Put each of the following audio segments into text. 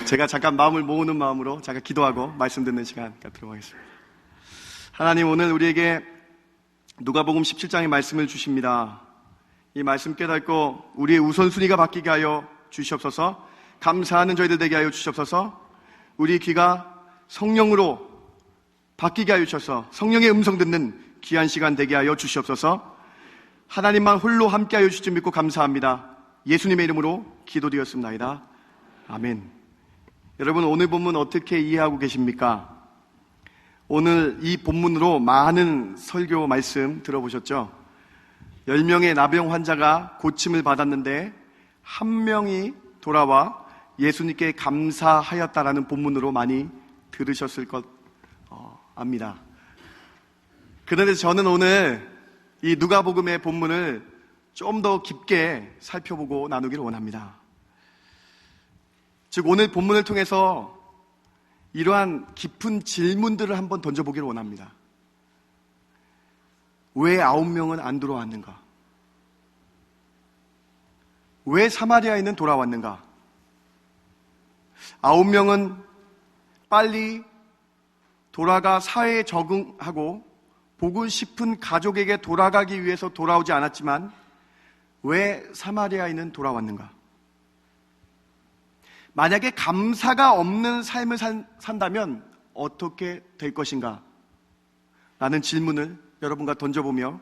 제가 잠깐 마음을 모으는 마음으로 잠깐 기도하고 말씀 듣는 시간 갖도록 하겠습니다. 하나님, 오늘 우리에게 누가복음 17장의 말씀을 주십니다. 이 말씀 깨닫고 우리의 우선순위가 바뀌게 하여 주시옵소서. 감사하는 저희들 되게 하여 주시옵소서. 우리 귀가 성령으로 바뀌게 하여 주셔서 성령의 음성 듣는 귀한 시간 되게 하여 주시옵소서. 하나님만 홀로 함께 하여 주실 줄 믿고 감사합니다. 예수님의 이름으로 기도드렸습니다. 아멘. 여러분, 오늘 본문 어떻게 이해하고 계십니까? 오늘 이 본문으로 많은 설교 말씀 들어보셨죠? 10명의 나병 환자가 고침을 받았는데 한 명이 돌아와 예수님께 감사하였다라는 본문으로 많이 들으셨을 것 압니다. 그런데 저는 오늘 이 누가복음의 본문을 좀 더 깊게 살펴보고 나누기를 원합니다. 즉, 오늘 본문을 통해서 이러한 깊은 질문들을 한번 던져보기를 원합니다. 왜 9명은 안 돌아왔는가? 왜 사마리아인은 돌아왔는가? 9명은 빨리 돌아가 사회에 적응하고 보고 싶은 가족에게 돌아가기 위해서 돌아오지 않았지만 왜 사마리아인은 돌아왔는가? 만약에 감사가 없는 삶을 산다면 어떻게 될 것인가? 라는 질문을 여러분과 던져보며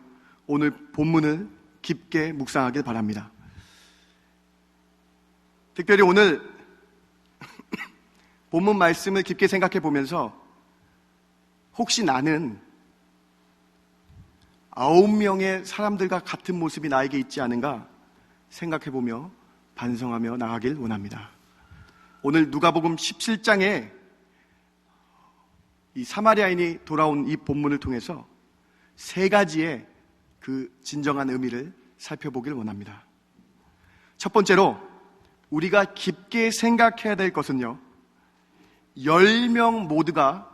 오늘 본문을 깊게 묵상하길 바랍니다. 특별히 오늘 본문 말씀을 깊게 생각해 보면서 혹시 나는 9명의 사람들과 같은 모습이 나에게 있지 않은가 생각해 보며 반성하며 나가길 원합니다. 오늘 누가복음 17장에 이 사마리아인이 돌아온 이 본문을 통해서 세 가지의 그 진정한 의미를 살펴보길 원합니다. 첫 번째로 우리가 깊게 생각해야 될 것은요, 10명 모두가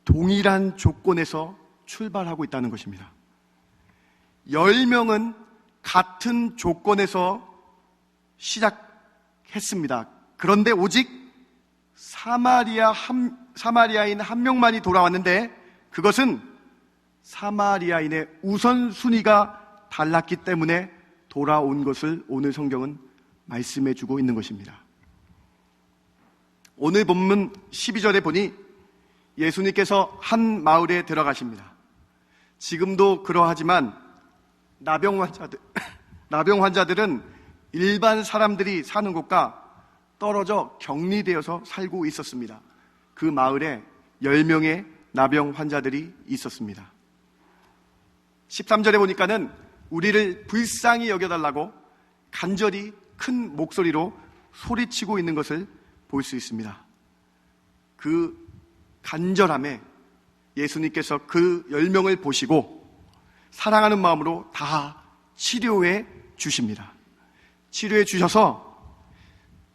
동일한 조건에서 출발하고 있다는 것입니다. 10명은 같은 조건에서 시작했습니다. 그런데 오직 사마리아인 한 명만이 돌아왔는데 그것은 사마리아인의 우선순위가 달랐기 때문에 돌아온 것을 오늘 성경은 말씀해 주고 있는 것입니다. 오늘 본문 12절에 보니 예수님께서 한 마을에 들어가십니다. 지금도 그러하지만 나병 환자들은 일반 사람들이 사는 곳과 떨어져 격리되어서 살고 있었습니다. 그 마을에 10명의 나병 환자들이 있었습니다. 13절에 보니까는 우리를 불쌍히 여겨달라고 간절히 큰 목소리로 소리치고 있는 것을 볼 수 있습니다. 그 간절함에 예수님께서 그 10명을 보시고 사랑하는 마음으로 다 치료해 주십니다. 치료해 주셔서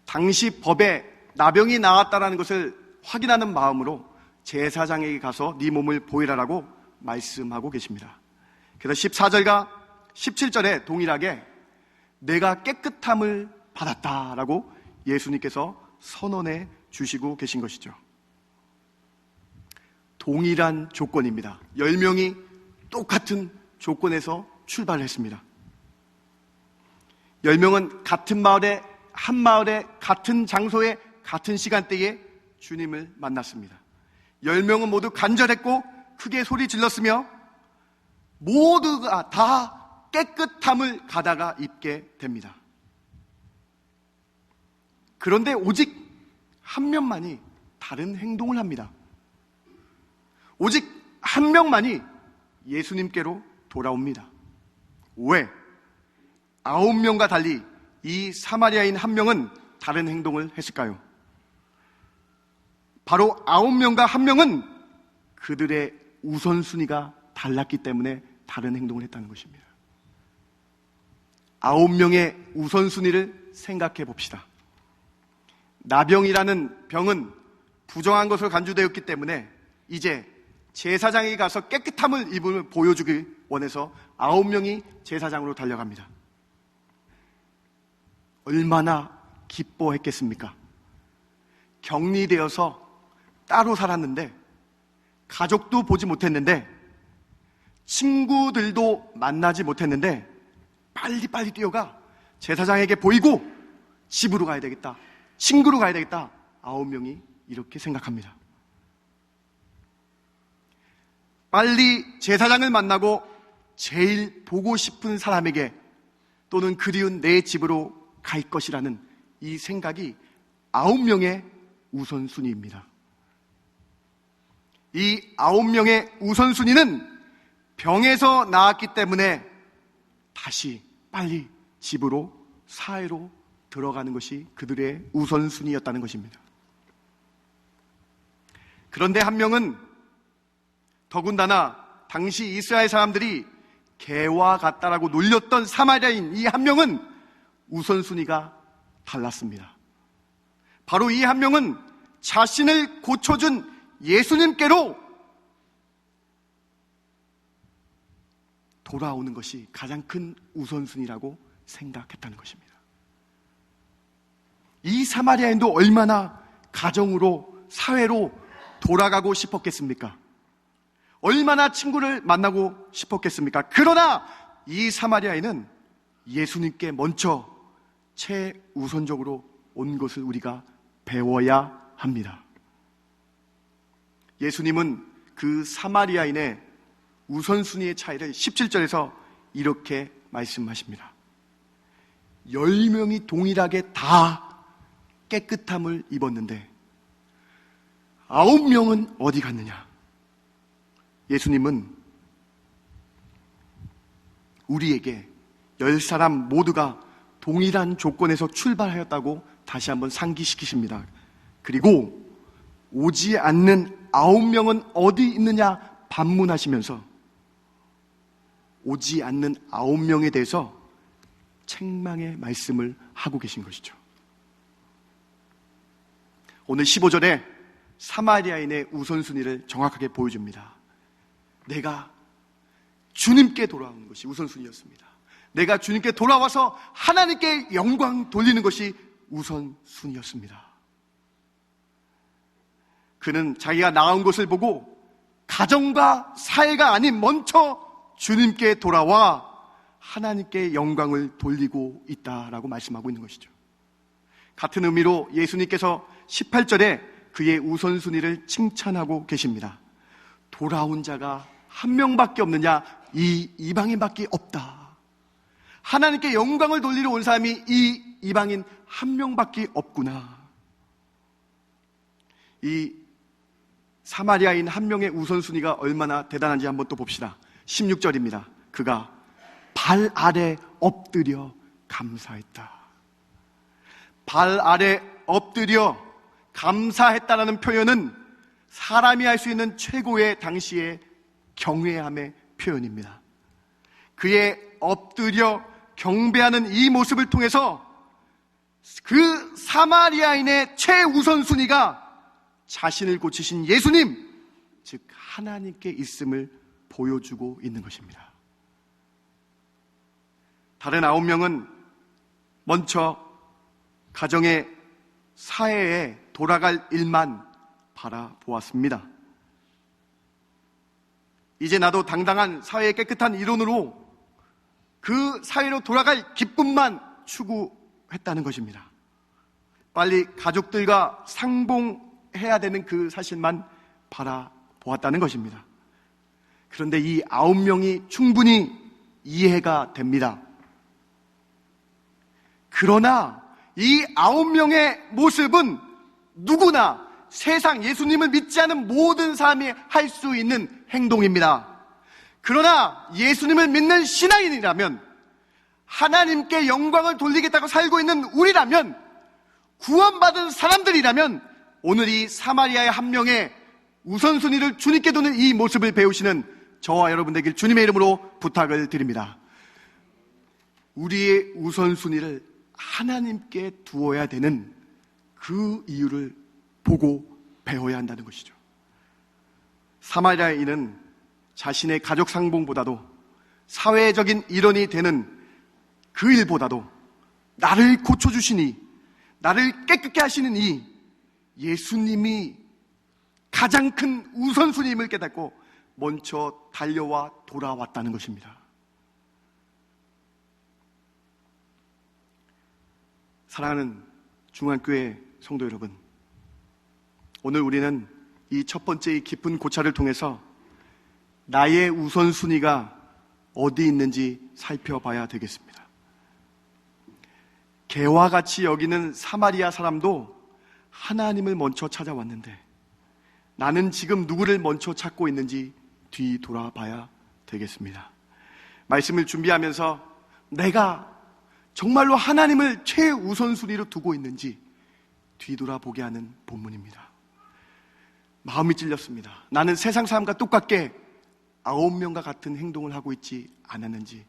당시 법에 나병이 나왔다는 것을 확인하는 마음으로 제사장에게 가서 네 몸을 보이라라고 말씀하고 계십니다. 그래서 14절과 17절에 동일하게 내가 깨끗함을 받았다라고 예수님께서 선언해 주시고 계신 것이죠. 동일한 조건입니다. 10명이 똑같은 조건에서 출발했습니다. 10명은 같은 마을에, 한 마을에, 같은 장소에, 같은 시간대에 주님을 만났습니다. 10명은 모두 간절했고 크게 소리 질렀으며 모두가 다 깨끗함을 가다가 입게 됩니다. 그런데 오직 한 명만이 다른 행동을 합니다. 오직 한 명만이 예수님께로 돌아옵니다. 왜? 9명과 달리 이 사마리아인 한 명은 다른 행동을 했을까요? 바로 9명과 한 명은 그들의 우선순위가 달랐기 때문에 다른 행동을 했다는 것입니다. 9명의 우선순위를 생각해 봅시다. 나병이라는 병은 부정한 것으로 간주되었기 때문에 이제 제사장에게 가서 깨끗함을 입음을 보여주길 원해서 9명이 제사장으로 달려갑니다. 얼마나 기뻐했겠습니까? 격리되어서 따로 살았는데 가족도 보지 못했는데 친구들도 만나지 못했는데 빨리빨리 뛰어가 제사장에게 보이고 집으로 가야 되겠다, 친구로 가야 되겠다. 9명이 이렇게 생각합니다. 빨리 제사장을 만나고 제일 보고 싶은 사람에게 또는 그리운 내 집으로 갈 것이라는 이 생각이 9명의 우선순위입니다. 이 9명의 우선순위는 병에서 나았기 때문에 다시 빨리 집으로, 사회로 들어가는 것이 그들의 우선순위였다는 것입니다. 그런데 한 명은, 더군다나 당시 이스라엘 사람들이 개와 같다라고 놀렸던 사마리아인 이 한 명은 우선순위가 달랐습니다. 바로 이 한 명은 자신을 고쳐준 예수님께로 돌아오는 것이 가장 큰 우선순위라고 생각했다는 것입니다. 이 사마리아인도 얼마나 가정으로, 사회로 돌아가고 싶었겠습니까? 얼마나 친구를 만나고 싶었겠습니까? 그러나 이 사마리아인은 예수님께 먼저 최우선적으로 온 것을 우리가 배워야 합니다. 예수님은 그 사마리아인의 우선순위의 차이를 17절에서 이렇게 말씀하십니다. 10명이 동일하게 다 깨끗함을 입었는데 9명은 어디 갔느냐? 예수님은 우리에게 10사람 모두가 동일한 조건에서 출발하였다고 다시 한번 상기시키십니다. 그리고 오지 않는 9명은 어디 있느냐 반문하시면서 오지 않는 9명에 대해서 책망의 말씀을 하고 계신 것이죠. 오늘 15절에 사마리아인의 우선순위를 정확하게 보여줍니다. 내가 주님께 돌아오는 것이 우선순위였습니다. 내가 주님께 돌아와서 하나님께 영광 돌리는 것이 우선순위였습니다. 그는 자기가 나온 것을 보고 가정과 사회가 아닌 먼저 주님께 돌아와 하나님께 영광을 돌리고 있다라고 말씀하고 있는 것이죠. 같은 의미로 예수님께서 18절에 그의 우선순위를 칭찬하고 계십니다. 돌아온 자가 한 명밖에 없느냐? 이 이방인밖에 없다. 하나님께 영광을 돌리러 온 사람이 이 이방인 한 명밖에 없구나. 이 사마리아인 한 명의 우선순위가 얼마나 대단한지 한번 또 봅시다. 16절입니다. 그가 발 아래 엎드려 감사했다. 발 아래 엎드려 감사했다라는 표현은 사람이 할 수 있는 최고의 당시의 경외함의 표현입니다. 그의 엎드려 경배하는 이 모습을 통해서 그 사마리아인의 최우선순위가 자신을 고치신 예수님, 즉 하나님께 있음을 보여주고 있는 것입니다. 다른 9명은 먼저 가정의 사회에 돌아갈 일만 바라보았습니다. 이제 나도 당당한 사회의 깨끗한 일원으로 그 사회로 돌아갈 기쁨만 추구했다는 것입니다. 빨리 가족들과 상봉해야 되는 그 사실만 바라보았다는 것입니다. 그런데 이 9명이 충분히 이해가 됩니다. 그러나 이 9명의 모습은 누구나 세상 예수님을 믿지 않은 모든 사람이 할 수 있는 행동입니다. 그러나 예수님을 믿는 신앙인이라면, 하나님께 영광을 돌리겠다고 살고 있는 우리라면, 구원받은 사람들이라면 오늘 이 사마리아의 한 명의 우선순위를 주님께 두는 이 모습을 배우시는 저와 여러분 되길 주님의 이름으로 부탁을 드립니다. 우리의 우선순위를 하나님께 두어야 되는 그 이유를 보고 배워야 한다는 것이죠. 사마리아인은 자신의 가족 상봉보다도 사회적인 일원이 되는 그 일보다도 나를 고쳐주시니, 나를 깨끗게 하시는 예수님이 가장 큰 우선순위임을 깨닫고 먼저 달려와 돌아왔다는 것입니다. 사랑하는 중앙교회 성도 여러분, 오늘 우리는 이 첫 번째 깊은 고찰을 통해서 나의 우선순위가 어디 있는지 살펴봐야 되겠습니다. 개와 같이 여기는 사마리아 사람도 하나님을 먼저 찾아왔는데 나는 지금 누구를 먼저 찾고 있는지 뒤돌아봐야 되겠습니다. 말씀을 준비하면서 내가 정말로 하나님을 최우선순위로 두고 있는지 뒤돌아보게 하는 본문입니다. 마음이 찔렸습니다. 나는 세상 사람과 똑같게 9명과 같은 행동을 하고 있지 않았는지,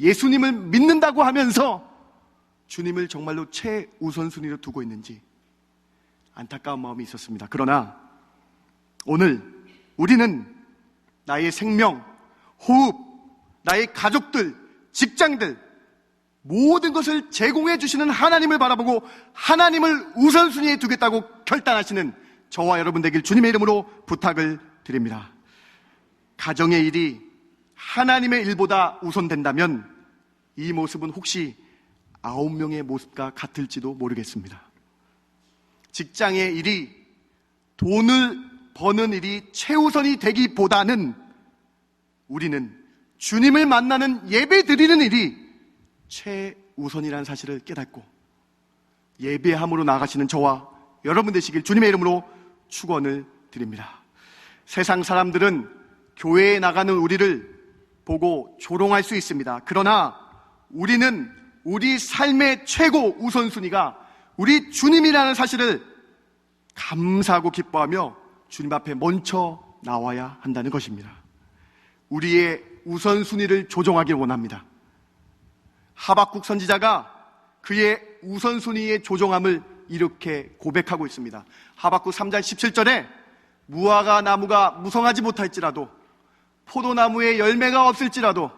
예수님을 믿는다고 하면서 주님을 정말로 최우선순위로 두고 있는지 안타까운 마음이 있었습니다. 그러나 오늘 우리는 나의 생명, 호흡, 나의 가족들, 직장들, 모든 것을 제공해 주시는 하나님을 바라보고 하나님을 우선순위에 두겠다고 결단하시는 저와 여러분 되길 주님의 이름으로 부탁을 드립니다. 가정의 일이 하나님의 일보다 우선된다면 이 모습은 혹시 9명의 모습과 같을지도 모르겠습니다. 직장의 일이, 돈을 버는 일이 최우선이 되기보다는 우리는 주님을 만나는 예배 드리는 일이 최우선이라는 사실을 깨닫고 예배함으로 나아가시는 저와 여러분 되시길 주님의 이름으로 축원을 드립니다. 세상 사람들은 교회에 나가는 우리를 보고 조롱할 수 있습니다. 그러나 우리는 우리 삶의 최고 우선순위가 우리 주님이라는 사실을 감사하고 기뻐하며 주님 앞에 먼저 나와야 한다는 것입니다. 우리의 우선순위를 조정하길 원합니다. 하박국 선지자가 그의 우선순위의 조정함을 이렇게 고백하고 있습니다. 하박국 3장 17절에 무화과 나무가 무성하지 못할지라도, 포도나무에 열매가 없을지라도,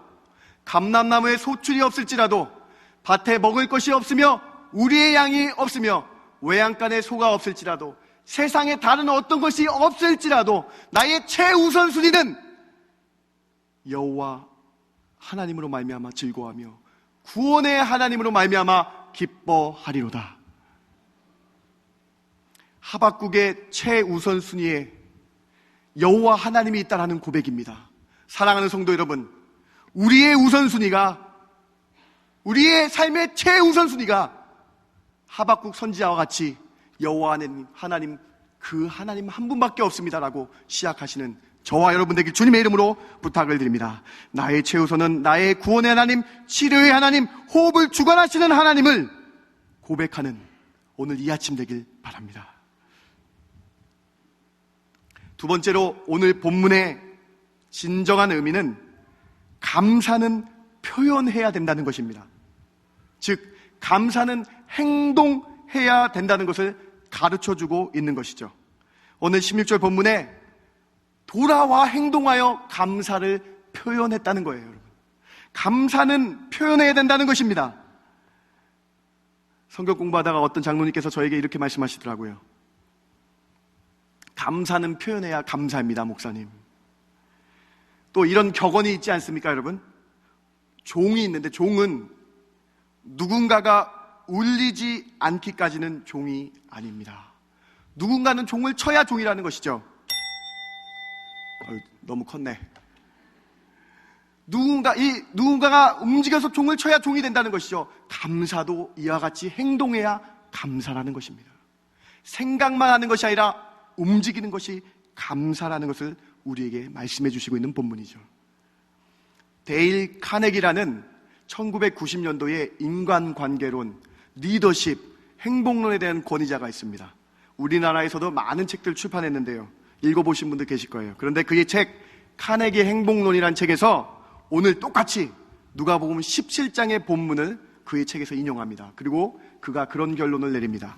감람나무에 소출이 없을지라도, 밭에 먹을 것이 없으며 우리의 양이 없으며 외양간에 소가 없을지라도, 세상에 다른 어떤 것이 없을지라도 나의 최우선순위는 여호와 하나님으로 말미암아 즐거워하며 구원의 하나님으로 말미암아 기뻐하리로다. 하박국의 최우선순위에 여호와 하나님이 있다라는 고백입니다. 사랑하는 성도 여러분, 우리의 우선순위가, 우리의 삶의 최우선순위가 하박국 선지자와 같이 여호와 하나님, 그 하나님 한 분밖에 없습니다라고 시작하시는 저와 여러분 되길 주님의 이름으로 부탁을 드립니다. 나의 최우선은 나의 구원의 하나님, 치료의 하나님, 호흡을 주관하시는 하나님을 고백하는 오늘 이 아침 되길 바랍니다. 두 번째로 오늘 본문의 진정한 의미는 감사는 표현해야 된다는 것입니다. 즉 감사는 행동해야 된다는 것을 가르쳐주고 있는 것이죠. 오늘 16절 본문에 돌아와 행동하여 감사를 표현했다는 거예요. 여러분, 감사는 표현해야 된다는 것입니다. 성경 공부하다가 어떤 장로님께서 저에게 이렇게 말씀하시더라고요. 감사는 표현해야 감사합니다, 목사님. 또 이런 격언이 있지 않습니까, 여러분? 종이 있는데 종은 누군가가 울리지 않기까지는 종이 아닙니다. 누군가는 종을 쳐야 종이라는 것이죠. 너무 컸네. 누군가가 움직여서 종을 쳐야 종이 된다는 것이죠. 감사도 이와 같이 행동해야 감사라는 것입니다. 생각만 하는 것이 아니라 움직이는 것이 감사라는 것을 우리에게 말씀해 주시고 있는 본문이죠. 데일 카네기라는 1990년도의 인간관계론, 리더십, 행복론에 대한 권위자가 있습니다. 우리나라에서도 많은 책들 출판했는데요. 읽어보신 분들 계실 거예요. 그런데 그의 책 카네기 행복론이라는 책에서 오늘 똑같이 누가복음 17장의 본문을 그의 책에서 인용합니다. 그리고 그가 그런 결론을 내립니다.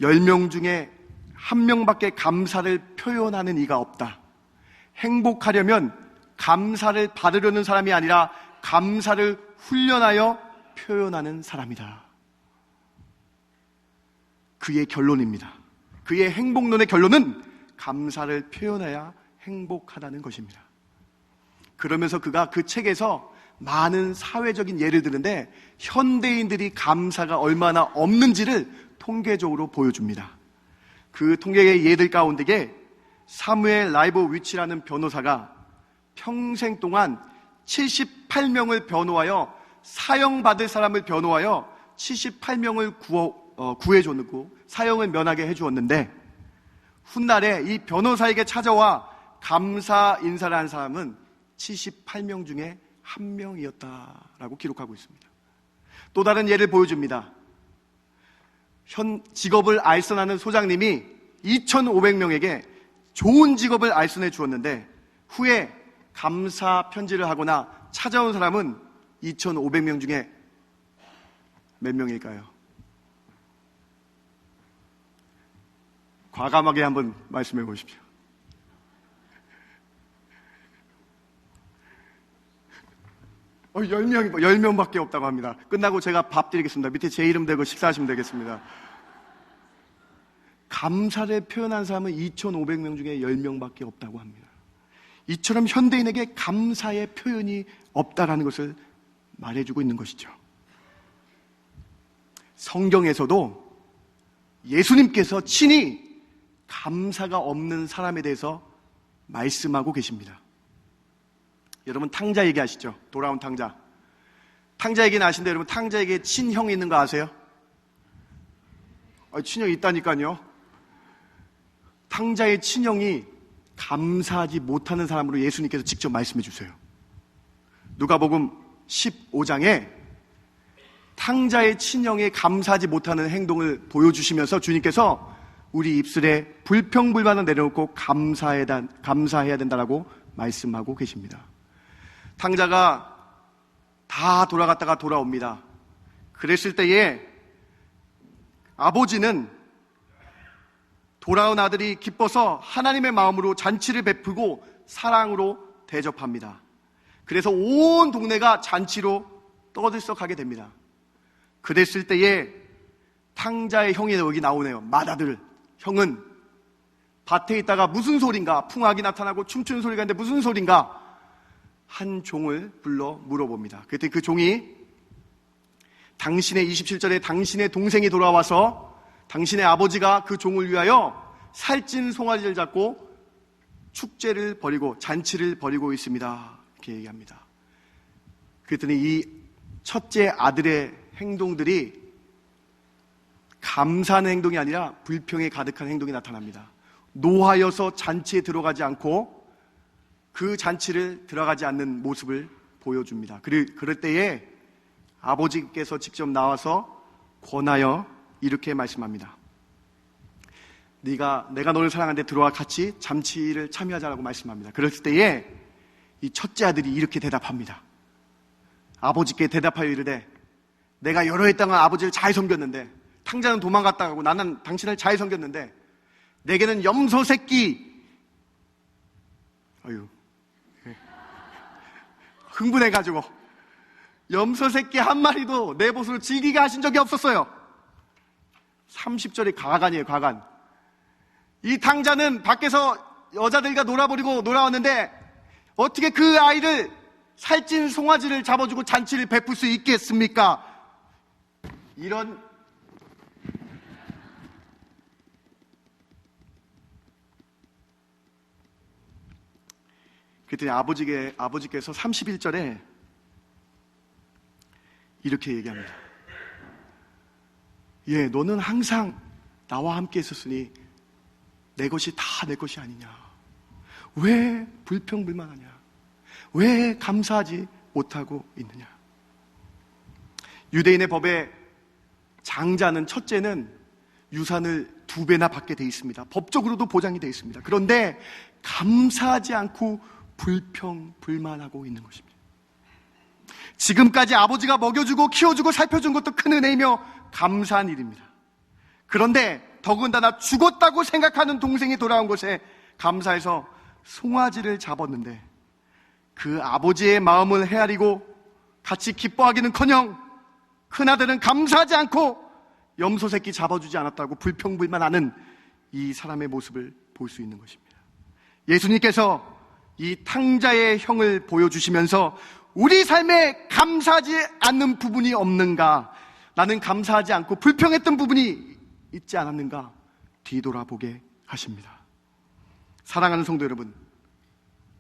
10명 중에 1명밖에 감사를 표현하는 이가 없다. 행복하려면 감사를 받으려는 사람이 아니라 감사를 훈련하여 표현하는 사람이다. 그의 결론입니다. 그의 행복론의 결론은 감사를 표현해야 행복하다는 것입니다. 그러면서 그가 그 책에서 많은 사회적인 예를 드는데 현대인들이 감사가 얼마나 없는지를 통계적으로 보여줍니다. 그 통계의 예들 가운데 사무엘 라이보위치라는 변호사가 평생 동안 78명을 변호하여 사형받을 사람을 변호하여 78명을 구해줬고 사형을 면하게 해주었는데 훗날에 이 변호사에게 찾아와 감사 인사를 한 사람은 78명 중에 1명이었다라고 기록하고 있습니다. 또 다른 예를 보여줍니다. 현 직업을 알선하는 소장님이 2,500명에게 좋은 직업을 알선해 주었는데 후에 감사 편지를 하거나 찾아온 사람은 2,500명 중에 몇 명일까요? 과감하게 한번 말씀해 보십시오. 어, 10명밖에 없다고 합니다. 끝나고 제가 밥 드리겠습니다. 밑에 제 이름 대고 식사하시면 되겠습니다. 감사를 표현한 사람은 2,500명 중에 10명밖에 없다고 합니다. 이처럼 현대인에게 감사의 표현이 없다라는 것을 말해주고 있는 것이죠. 성경에서도 예수님께서 친히 감사가 없는 사람에 대해서 말씀하고 계십니다. 여러분 탕자 얘기하시죠? 돌아온 탕자. 탕자 얘기는 아신데 여러분 탕자에게 친형이 있는 거 아세요? 친형이 있다니까요. 탕자의 친형이 감사하지 못하는 사람으로 예수님께서 직접 말씀해 주세요. 누가복음 15장에 탕자의 친형이 감사하지 못하는 행동을 보여주시면서 주님께서 우리 입술에 불평불만을 내려놓고 감사해야 된다라고 말씀하고 계십니다. 탕자가 다 돌아갔다가 돌아옵니다. 그랬을 때에 아버지는 돌아온 아들이 기뻐서 하나님의 마음으로 잔치를 베푸고 사랑으로 대접합니다. 그래서 온 동네가 잔치로 떠들썩하게 됩니다. 그랬을 때에 탕자의 형이 여기 나오네요. 맏아들 형은 밭에 있다가 무슨 소린가, 풍악이 나타나고 춤추는 소리가 있는데 무슨 소린가 한 종을 불러 물어봅니다. 그때 그 종이 당신의 27절에 당신의 동생이 돌아와서 당신의 아버지가 그 종을 위하여 살찐 송아지를 잡고 축제를 벌이고 잔치를 벌이고 있습니다. 이렇게 얘기합니다. 그랬더니 이 첫째 아들의 행동들이 감사하는 행동이 아니라 불평에 가득한 행동이 나타납니다. 노하여서 잔치에 들어가지 않고 그 잔치를 들어가지 않는 모습을 보여줍니다. 그럴 때에 아버지께서 직접 나와서 권하여 이렇게 말씀합니다. 내가 너를 사랑하는데 들어와 같이 잔치를 참여하자라고 말씀합니다. 그랬을 때에 이 첫째 아들이 이렇게 대답합니다. 아버지께 대답하여 이르되 내가 여러 해 동안 아버지를 잘 섬겼는데 탕자는 도망갔다 가고 나는 당신을 잘 섬겼는데 내게는 염소 새끼 흥분해가지고 염소 새끼 한 마리도 내 보수로 즐기게 하신 적이 없었어요. 30절이 가관이에요. 가관. 이 탕자는 밖에서 여자들과 놀아버리고 놀아왔는데 어떻게 그 아이를 살찐 송아지를 잡아주고 잔치를 베풀 수 있겠습니까? 이런 그랬더니 아버지께서 31절에 이렇게 얘기합니다. 예, 너는 항상 나와 함께 있었으니 내 것이 다 내 것이 아니냐? 왜 불평불만하냐? 왜 감사하지 못하고 있느냐? 유대인의 법에 장자는 첫째는 유산을 2배나 받게 돼 있습니다. 법적으로도 보장이 돼 있습니다. 그런데 감사하지 않고 불평불만하고 있는 것입니다. 지금까지 아버지가 먹여주고 키워주고 살펴준 것도 큰 은혜이며 감사한 일입니다. 그런데 더군다나 죽었다고 생각하는 동생이 돌아온 것에 감사해서 송아지를 잡았는데 그 아버지의 마음을 헤아리고 같이 기뻐하기는커녕 큰아들은 감사하지 않고 염소 새끼 잡아주지 않았다고 불평불만하는 이 사람의 모습을 볼 수 있는 것입니다. 예수님께서 이 탕자의 형을 보여주시면서 우리 삶에 감사하지 않는 부분이 없는가, 나는 감사하지 않고 불평했던 부분이 있지 않았는가 뒤돌아보게 하십니다. 사랑하는 성도 여러분,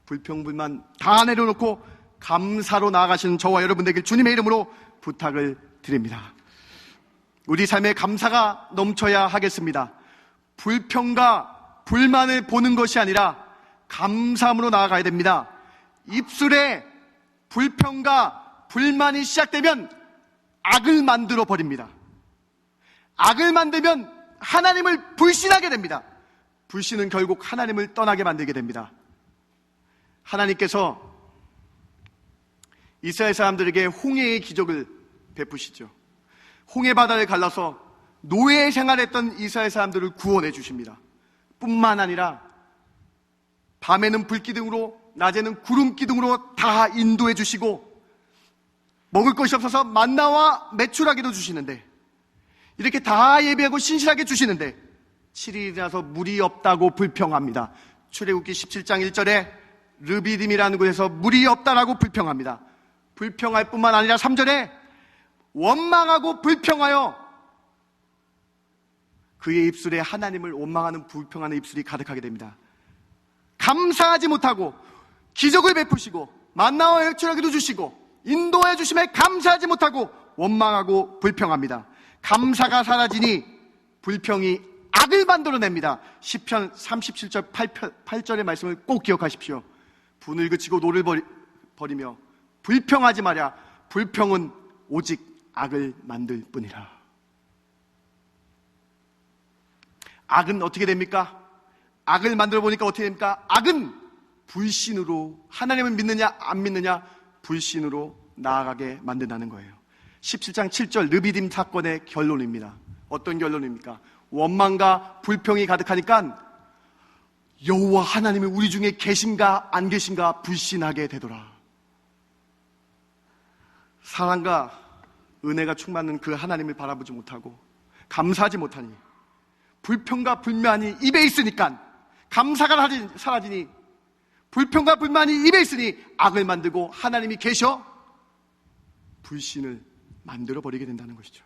불평불만 다 내려놓고 감사로 나아가시는 저와 여러분 되길 주님의 이름으로 부탁을 드립니다. 우리 삶에 감사가 넘쳐야 하겠습니다. 불평과 불만을 보는 것이 아니라 감사함으로 나아가야 됩니다. 입술에 불평과 불만이 시작되면 악을 만들어 버립니다. 악을 만들면 하나님을 불신하게 됩니다. 불신은 결국 하나님을 떠나게 만들게 됩니다. 하나님께서 이스라엘 사람들에게 홍해의 기적을 베푸시죠. 홍해 바다를 갈라서 노예 생활했던 이스라엘 사람들을 구원해 주십니다. 뿐만 아니라 밤에는 불기둥으로, 낮에는 구름기둥으로 다 인도해 주시고, 먹을 것이 없어서 만나와 메추라기도 주시는데, 이렇게 다 예비하고 신실하게 주시는데 7일이 지나서 물이 없다고 불평합니다. 출애굽기 17장 1절에 르비딤이라는 곳에서 물이 없다라고 불평합니다. 불평할 뿐만 아니라 3절에 원망하고 불평하여 그의 입술에 하나님을 원망하는 불평하는 입술이 가득하게 됩니다. 감사하지 못하고 기적을 베푸시고 만나와 메추라기도 주시고 인도해 주심에 감사하지 못하고 원망하고 불평합니다. 감사가 사라지니 불평이 악을 만들어냅니다. 시편 37절 8절의 말씀을 꼭 기억하십시오. 분을 그치고 노를 버리며 불평하지 마랴. 불평은 오직 악을 만들 뿐이라. 악은 어떻게 됩니까? 악을 만들어 보니까 어떻게 됩니까? 악은 불신으로, 하나님을 믿느냐 안 믿느냐 불신으로 나아가게 만든다는 거예요. 17장 7절 르비딤 사건의 결론입니다. 어떤 결론입니까? 원망과 불평이 가득하니까 여호와 하나님이 우리 중에 계신가 안 계신가 불신하게 되더라. 사랑과 은혜가 충만한 그 하나님을 바라보지 못하고 감사하지 못하니 불평과 불만이 입에 있으니까 감사가 사라지니 불평과 불만이 입에 있으니 악을 만들고 하나님이 계셔 불신을 만들어버리게 된다는 것이죠.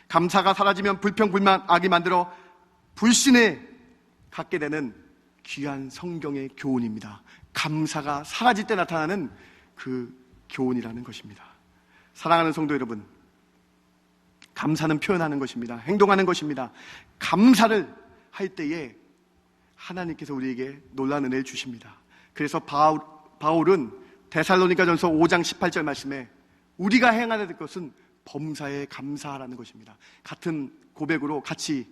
감사가 사라지면 불평, 불만, 악이 만들어 불신에 갖게 되는 귀한 성경의 교훈입니다. 감사가 사라질 때 나타나는 그 교훈이라는 것입니다. 사랑하는 성도 여러분, 감사는 표현하는 것입니다. 행동하는 것입니다. 감사를 할 때에 하나님께서 우리에게 놀라운 은혜를 주십니다. 그래서 바울은 데살로니가전서 5장 18절 말씀에 우리가 행하야 될 것은 범사에 감사하라는 것입니다. 같은 고백으로 같이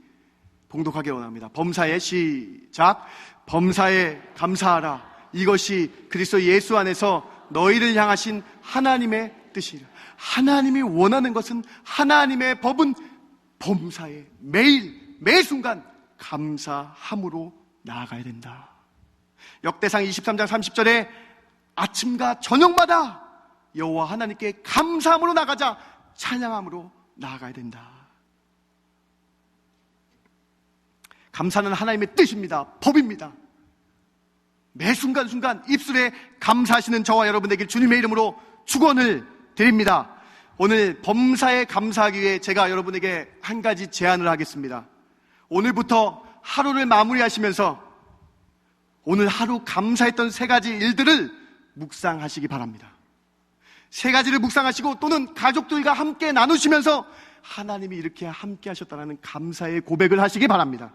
봉독하기 원합니다. 범사에 시작. 범사에 감사하라. 이것이 그리스도 예수 안에서 너희를 향하신 하나님의 뜻이라. 하나님이 원하는 것은, 하나님의 법은 범사에 매일 매 순간 감사함으로 나아가야 된다. 역대상 23장 30절에 아침과 저녁마다 여호와 하나님께 감사함으로 나가자, 찬양함으로 나아가야 된다. 감사는 하나님의 뜻입니다. 법입니다. 매 순간순간 입술에 감사하시는 저와 여러분 되길 주님의 이름으로 축원을 드립니다. 오늘 범사에 감사하기 위해 제가 여러분에게 한 가지 제안을 하겠습니다. 오늘부터 하루를 마무리하시면서 오늘 하루 감사했던 세 가지 일들을 묵상하시기 바랍니다. 세 가지를 묵상하시고 또는 가족들과 함께 나누시면서 하나님이 이렇게 함께 하셨다는 감사의 고백을 하시기 바랍니다.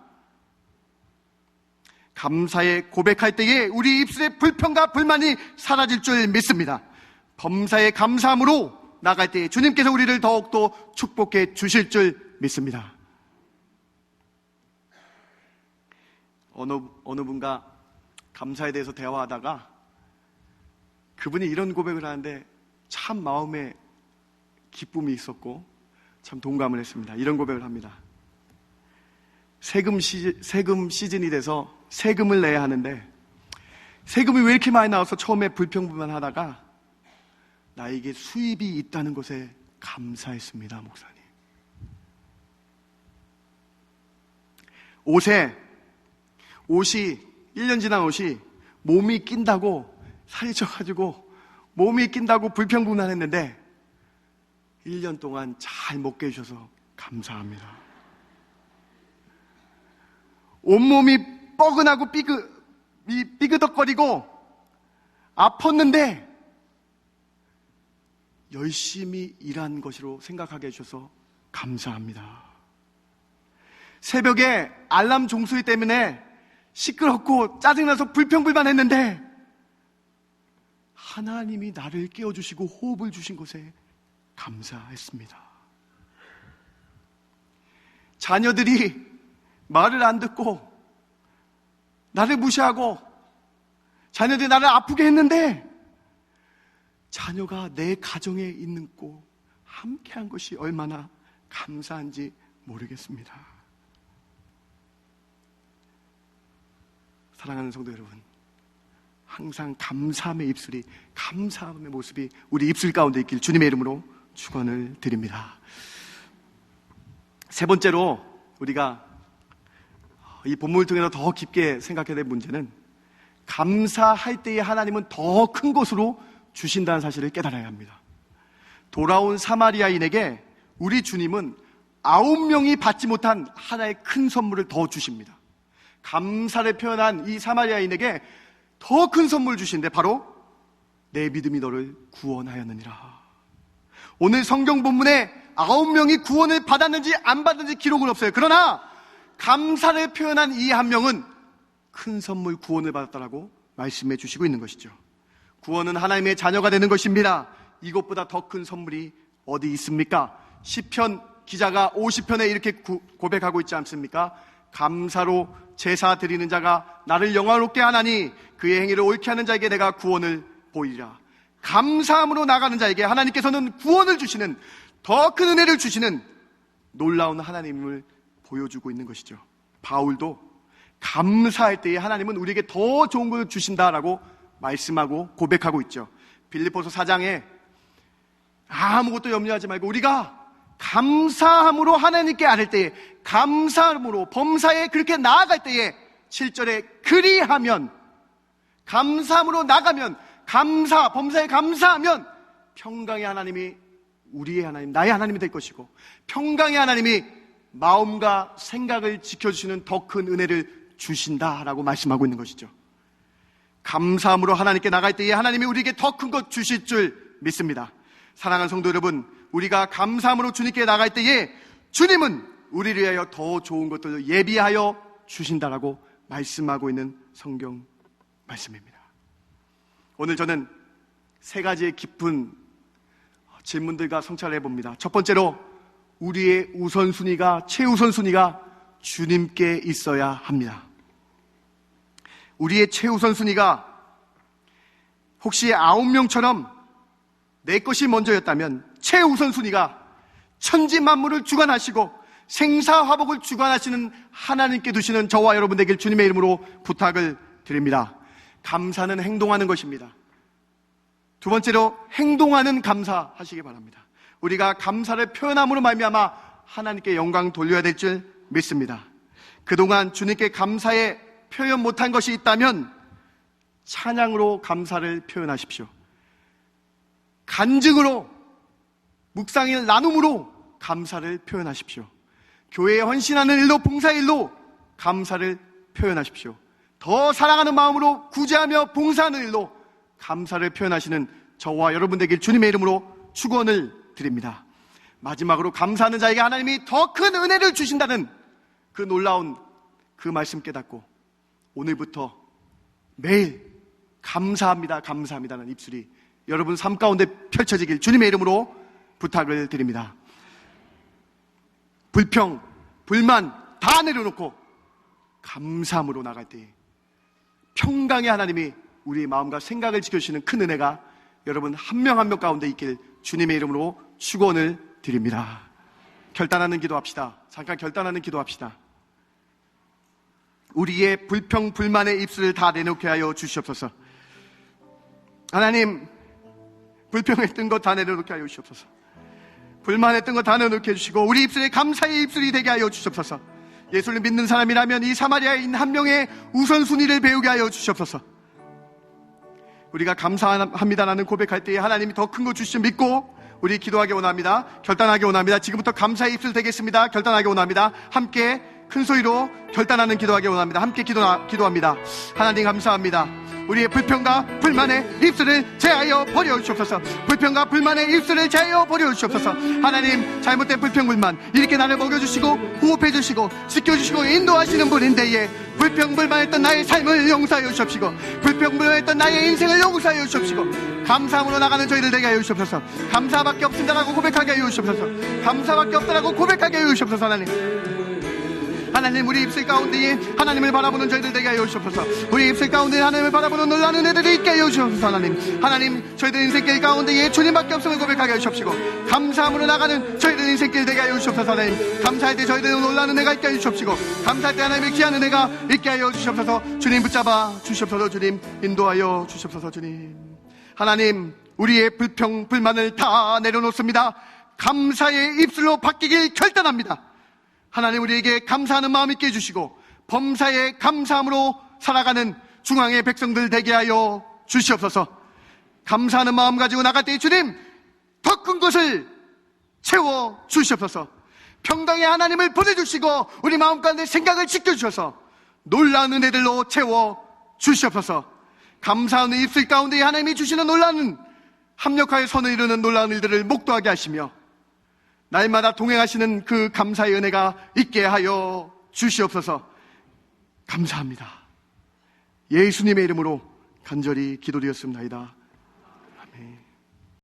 감사의 고백할 때에 우리 입술의 불평과 불만이 사라질 줄 믿습니다. 범사의 감사함으로 나갈 때에 주님께서 우리를 더욱더 축복해 주실 줄 믿습니다. 어느 분과 감사에 대해서 대화하다가 그분이 이런 고백을 하는데 참 마음에 기쁨이 있었고 참 동감을 했습니다. 이런 고백을 합니다. 세금 시즌이 돼서 세금을 내야 하는데 세금이 왜 이렇게 많이 나와서 처음에 불평불만하다가 나에게 수입이 있다는 것에 감사했습니다, 목사님. 옷에 옷이 1년 지난 옷이 몸이 낀다고 살이 쪄가지고 몸이 낀다고 불평불만했는데 1년 동안 잘 먹게 해주셔서 감사합니다. 온몸이 뻐근하고 삐그덕거리고 아팠는데 열심히 일한 것으로 생각하게 해주셔서 감사합니다. 새벽에 알람 종소리 때문에 시끄럽고 짜증나서 불평불만했는데 하나님이 나를 깨워주시고 호흡을 주신 것에 감사했습니다. 자녀들이 말을 안 듣고 나를 무시하고 자녀들이 나를 아프게 했는데 자녀가 내 가정에 있는 꼭 함께한 것이 얼마나 감사한지 모르겠습니다. 사랑하는 성도 여러분, 항상 감사함의 입술이, 감사함의 모습이 우리 입술 가운데 있길 주님의 이름으로 축원을 드립니다. 세 번째로 우리가 이 본문을 통해서 더 깊게 생각해야 될 문제는 감사할 때에 하나님은 더 큰 것으로 주신다는 사실을 깨달아야 합니다. 돌아온 사마리아인에게 우리 주님은 9명이 받지 못한 하나의 큰 선물을 더 주십니다. 감사를 표현한 이 사마리아인에게 더 큰 선물을 주신데 바로 내 믿음이 너를 구원하였느니라. 오늘 성경 본문에 9명이 구원을 받았는지 안 받았는지 기록은 없어요. 그러나 감사를 표현한 이 한 명은 큰 선물 구원을 받았다라고 말씀해 주시고 있는 것이죠. 구원은 하나님의 자녀가 되는 것입니다. 이것보다 더 큰 선물이 어디 있습니까? 시편 기자가 50편에 이렇게 고백하고 있지 않습니까? 감사로 제사 드리는 자가 나를 영화롭게 하나니 그의 행위를 옳게 하는 자에게 내가 구원을 보이리라. 감사함으로 나가는 자에게 하나님께서는 구원을 주시는, 더 큰 은혜를 주시는 놀라운 하나님을 보여주고 있는 것이죠. 바울도 감사할 때에 하나님은 우리에게 더 좋은 것을 주신다라고 말씀하고 고백하고 있죠. 빌립보서 4장에 아무것도 염려하지 말고 우리가 감사함으로 하나님께 아뢰 때에, 감사함으로 범사에 그렇게 나아갈 때에 7절에 그리하면, 감사함으로 나가면, 범사에 감사하면 평강의 하나님이 우리의 하나님, 나의 하나님이 될 것이고 평강의 하나님이 마음과 생각을 지켜주시는 더 큰 은혜를 주신다라고 말씀하고 있는 것이죠. 감사함으로 하나님께 나갈 때에 하나님이 우리에게 더 큰 것 주실 줄 믿습니다. 사랑하는 성도 여러분, 우리가 감사함으로 주님께 나갈 때에 주님은 우리를 위하여 더 좋은 것들을 예비하여 주신다라고 말씀하고 있는 성경 말씀입니다. 오늘 저는 세 가지의 깊은 질문들과 성찰을 해봅니다. 첫 번째로, 우리의 우선순위가, 최우선순위가 주님께 있어야 합니다. 우리의 최우선순위가 혹시 9명처럼 내 것이 먼저였다면 최우선순위가 천지 만물을 주관하시고 생사화복을 주관하시는 하나님께 두시는 저와 여러분 되길 주님의 이름으로 부탁을 드립니다. 감사는 행동하는 것입니다. 두 번째로, 행동하는 감사하시기 바랍니다. 우리가 감사를 표현함으로 말미암아 하나님께 영광 돌려야 될 줄 믿습니다. 그동안 주님께 감사에 표현 못한 것이 있다면 찬양으로 감사를 표현하십시오. 간증으로, 묵상일 나눔으로 감사를 표현하십시오. 교회에 헌신하는 일로, 봉사의 일로 감사를 표현하십시오. 더 사랑하는 마음으로 구제하며 봉사하는 일로 감사를 표현하시는 저와 여러분 되길 주님의 이름으로 축원을 드립니다. 마지막으로, 감사하는 자에게 하나님이 더 큰 은혜를 주신다는 그 놀라운 그 말씀 깨닫고 오늘부터 매일 감사합니다, 감사합니다는 입술이 여러분 삶 가운데 펼쳐지길 주님의 이름으로 부탁을 드립니다. 불평, 불만 다 내려놓고 감사함으로 나갈 때에 평강의 하나님이 우리의 마음과 생각을 지켜주시는 큰 은혜가 여러분 한 명 한 명 가운데 있길 주님의 이름으로 축원을 드립니다. 결단하는 기도합시다. 잠깐 결단하는 기도합시다. 우리의 불평, 불만의 입술을 다 내놓게 하여 주시옵소서. 하나님, 불평에 뜬 것 다 내려놓게 하여 주시옵소서. 불만에 뜬 것 다 내려놓게 해주시고 우리 입술에 감사의 입술이 되게 하여 주시옵소서. 예수를 믿는 사람이라면 이 사마리아인 한 명의 우선순위를 배우게 하여 주시옵소서. 우리가 감사합니다라는 고백할 때에 하나님이 더 큰 거 주시면 믿고 우리 기도하기 원합니다. 결단하기 원합니다. 지금부터 감사의 입술 되겠습니다. 결단하기 원합니다. 함께 큰 소리로 결단하는 기도하기 원합니다. 함께 기도합니다. 하나님 감사합니다. 우리의 불평과 불만의 입술을 제하여 버려주시옵소서. 불평과 불만의 입술을 제하여 버려주시옵소서. 하나님, 잘못된 불평 불만 이렇게 나를 먹여주시고 호흡해주시고 지켜주시고 인도하시는 분인데 불평 불만했던 나의 삶을 용서하여 주시옵시고 불평 불만했던 나의 인생을 용서하여 주시옵시고 감사함으로 나가는 저희들 되게 하여 주시옵소서. 감사밖에 없습니다라고 고백하게 하여 주시옵소서. 감사밖에 없다라고 고백하게 하여 주시옵소서. 하나님, 우리 입술 가운데에 하나님을 바라보는 저희들 되게 하여 주시옵소서. 우리 입술 가운데 하나님을 바라보는 놀라는 애들이 있게 하여 주시옵소서. 하나님, 저희들 인생길 가운데에 주님밖에 없음을 고백하게 하여 주시옵시고 감사함으로 나가는 저희들 인생길 되게 하여 주시옵소서. 하나님, 감사할 때 저희들 놀라는 애가 있게 하여 주시옵시고 감사할 때 하나님을 귀하는 애가 있게 하여 주시옵소서. 주님 붙잡아 주시옵소서. 주님 인도하여 주시옵소서. 주님, 하나님, 우리의 불평 불만을 다 내려놓습니다. 감사의 입술로 바뀌길 결단합니다. 하나님, 우리에게 감사하는 마음 있게 해주시고 범사에 감사함으로 살아가는 중앙의 백성들 되게 하여 주시옵소서. 감사하는 마음 가지고 나갈 때 주님 더 큰 것을 채워 주시옵소서. 평강의 하나님을 보내주시고 우리 마음 가운데 생각을 지켜주셔서 놀라운 은혜들로 채워 주시옵소서. 감사하는 입술 가운데 하나님이 주시는 놀라운 합력하여 선을 이루는 놀라운 일들을 목도하게 하시며 날마다 동행하시는 그 감사의 은혜가 있게 하여 주시옵소서. 감사합니다. 예수님의 이름으로 간절히 기도드렸습니다. 아멘.